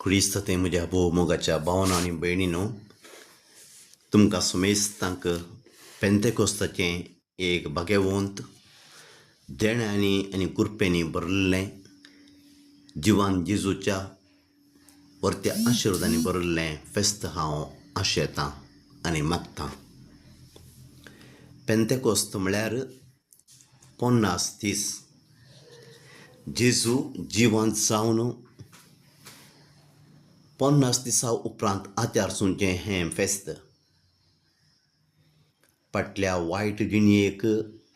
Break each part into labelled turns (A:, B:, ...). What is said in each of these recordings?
A: क्रिस्त ते म्हज्या भोव मोगाच्या भावांनो आनी भयणीनो, तुमकां सुमेस्तांक पेंतेकोस्ताचें एक भाग्यवंत देण्यांनी आनी कृपेनी भरिल्लें जिवान जेजूच्या परत्या आशिर्वादांनी भरिल्लें फेस्त हांव आशेतां आनी मागतां. पेंतेकोस्त म्हळ्यार 50 दीस जेजू जिवंत जावन 50 दिसां उपरांत आत्यारसूनचें हें फेस्त. फाटल्या वायट जिणेक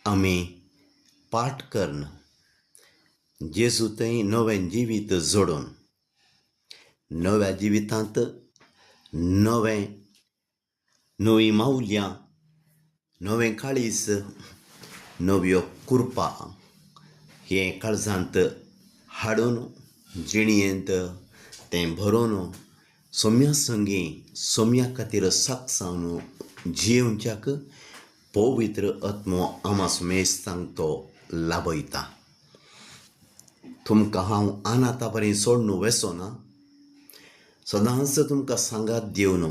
A: आमी पाट करन जेजू थंय नवें जिवीत जोडून नव्या जिवितांत नवीं मावल्यां, नवें काळीज, नव्यो कुरपा हे काळजांत हाडून जिणयेंत तें भरोवन सोम्या संगी सोम्या खातीर सागसावन जियोवच्याक पवित्र आत्मो आमा सुमेस्तांक तो लाभयता. तुमकां हांव आतां पर्यंत सोडून वेसोना, सदांच तुमकां सांगात दिवन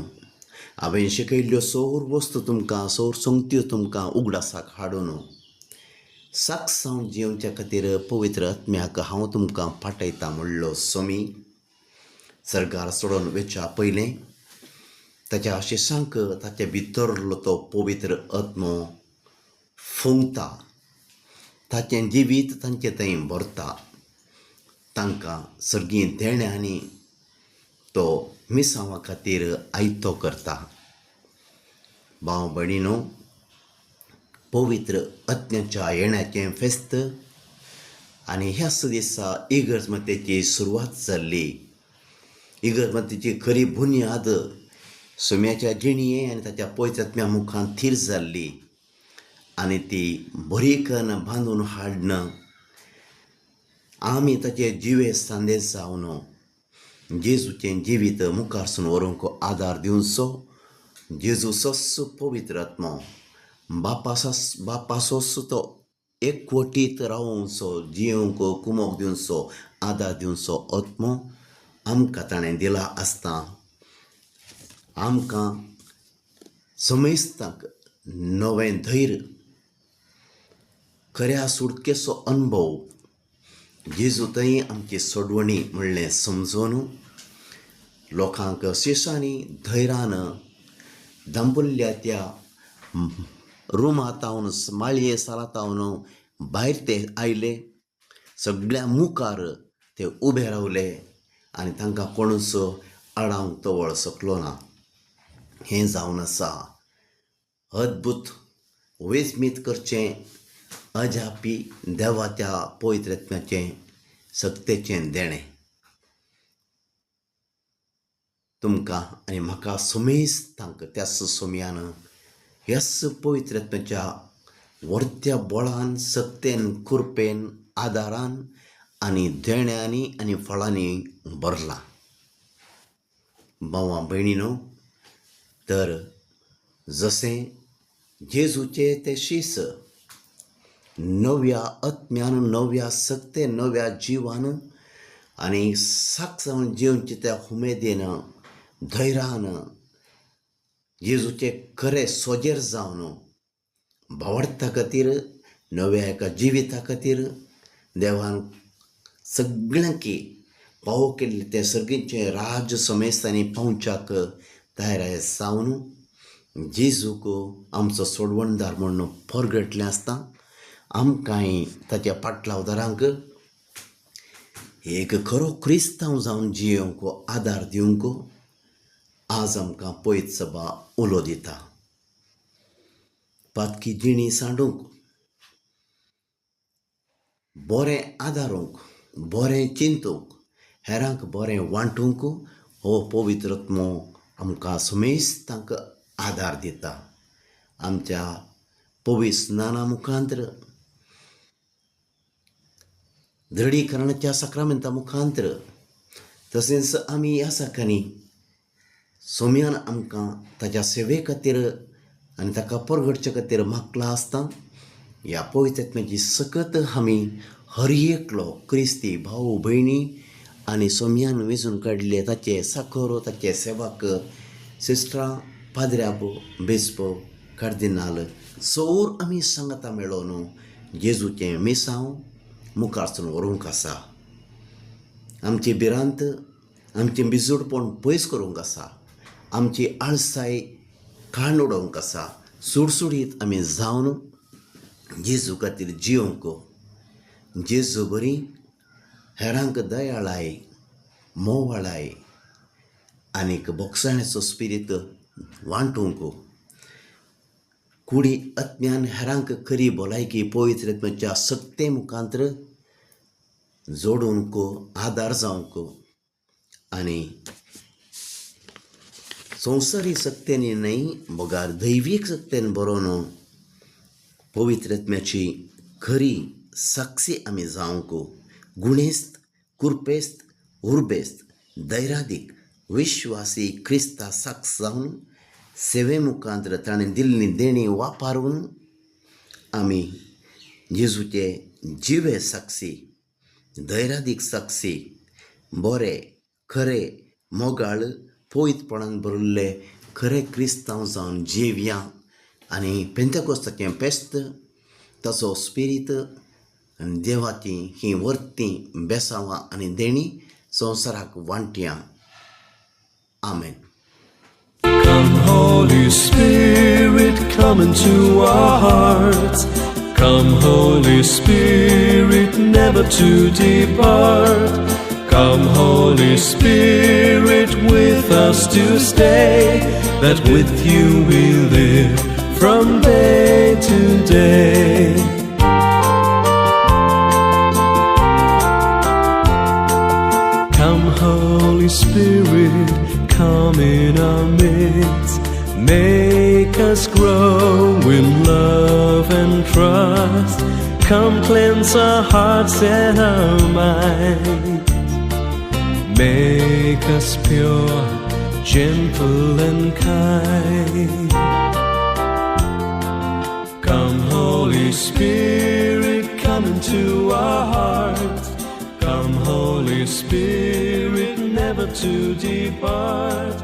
A: हांवें शिकयल्ल्यो सगळ्यो वस्तू तुमकां सगळ्यो संगत्यो तुमकां उगडासाक हाडून सागसावन जियोवच्या खातीर पवित्र आत्म्याक हांव तुमकां पाठयतां म्हणलो सोमी सर्गार सोडून वेच्या पयलें ताच्या आशिसांक ताचे भितरलो तो पवित्र आत्मो फुंकता, ताचें जिवीत तांचे थंय भरता, तांकां सर्गी देण्यांनी तो मिसांवा खातीर आयतो करता. भाव भयणीनो, पवित्र आत्म्याच्या येण्याचें फेस्त आनी ह्याच दिसा इगर्जमतेची सुरवात जाल्ली. इगर्जमतेची खरी बुन्याद सोम्याच्या जिणये आनी ताच्या पवित्र आत्म्या मुखार थीर जाल्ली आनी ती बरीकन बांदून हाडन आमी ताचे जिवे सांदे जावन जेजूचें जिवीत मुखारसून व्हरूंक आदार दिवचो. जेजूचोच पवित्र आत्मो बापाचोच तो एकवटीत रावोवचो, जियोवंक कुमोक दिवचो, आदार दिवचो आत्मो आमकां ताणें दिला आसता आमकां समेस्तांक नवें धैर्य, खऱ्या सुडकेचो अनुभव, जेजू थंय आमची सोडवणी म्हणलें समजून लोकांक शिसांनी धैर्यान दांबुल्ल्या त्या रुमांतावन माळये सालातावन भायर ते आयले, सगळ्या मुखार ते उबे रावले आनी तांकां कोणूच आडावंक तवळ सकलो ना. हें जावन आसा अद्भुत वेचमीत करचें अजापी देवा त्या पवित्र आत्म्याचें सक्तेचें देणें तुमकां आनी म्हाका सुमेस्तांक त्याच सोम्यान ह्याच पवित्र आत्म्याच्या वर्त्या बळान, सक्तेन, कृपेन, आदारान आनी देण्यांनी आनी फळांनी भरला. भावां भयणीनो, तर जशें जेजूचे ते शीस नव्या आत्म्यान, नव्या सक्तेन, नव्या जिवान आनी सागसावन जिवचे त्या उमेदीन, धैर्यान जेजूचे खरें सोजेर जावन भावार्था खातीर, नव्या एका जिविता खातीर देवान सगळ्यांकी पावो केल्ले ते सर्गीचे राज समेस्तांनी पावच्याक तयार जावन जेजूक आमचो सोडवणदार म्हणून परगटलें आसता. आमकांय ताच्या पाटलावदारांक एक खरो क्रिस्तांव जावन जियोवंक आदार दिवंक आज आमकां पयत सभा उलो दिता. पातकी जिणी सांडूंक, बरें आदारूंक, बरें चिंतूंक, हेरांक बरें वांटूंक हो पवित्र आत्मो आमकां समेस्तांक आदार दिता. आमच्या पवित्र स्नाना मुखांतर, दृढीकरणाच्या साक्रामेंता मुखांतर, तशेंच आमी ह्या साकांनी सोम्यान आमकां ताच्या सेवे खातीर आनी ताका परगडचे खातीर मागला आसता. ह्या पवित्र आत्म्याची सकत आमी हर एकलो क्रिस्ती भाव भयणी आनी सोम्यान वेंचून काडिल्ले ताचे साकोरो ताचे सेवक सिस्टरां पाद्र्याबो बेस्पो कार्दिनाल सौर आमी सांगता मेळोन जेजूचें मेसांव मुखारसून व्हरूंक आसा. आमची भिरांत आमचें बिजोडपण पयस करूंक आसा. आमची आळसाय काण उडोवंक आसा. सुडसुडीत आमी जावन जेजू खातीर जियोंक. जेजू बरी हेरांक दयाळाय मोवाळाय आनीक बोगसाण्याचो स्पिरीत वांटूंक. कुडी अज्ञान हेरांक खरी भलायकी पवित्र आत्म्याच्या सत्ते मुखांतर जोडूंक आदार जावंक आनी संवसारी सक्तेनी न्हय बोगार दैवीक सक्तेन बरोवन पवित्र आत्म्याची खरी साक्षी आमी जावंक. गुणेस्त कुरपेस्त उर्बेस्त धैर्यादीक विश्वासी क्रिस्ता साक्ष जावन सेवे मुखांतर ताणें दिल्ली देणी वापरून आमी जेजूचे जिवे साक्षी धैर्यादीक साक्षी बरे खरे मोगाळ पवित्रपणान भरिल्ले खरे क्रिस्तांव जावन जिवया आनी पेंतेकोस्ताचें फेस्त ताचो स्पिरीत आनी देवाची ही वर्तीं बेसांवां आनी देणी संवसाराक वांटया. आमेन.
B: Come, Holy Spirit, come into our hearts. Come, Holy Spirit, never to depart. Come, Holy Spirit, with us to stay, that with you we live from day to day. Come, Holy Spirit, come in our midst, make us grow in love and trust. Come cleanse our hearts and our minds, make us pure, gentle and kind. Come, Holy Spirit, come into our hearts. Come, Holy Spirit, never to depart.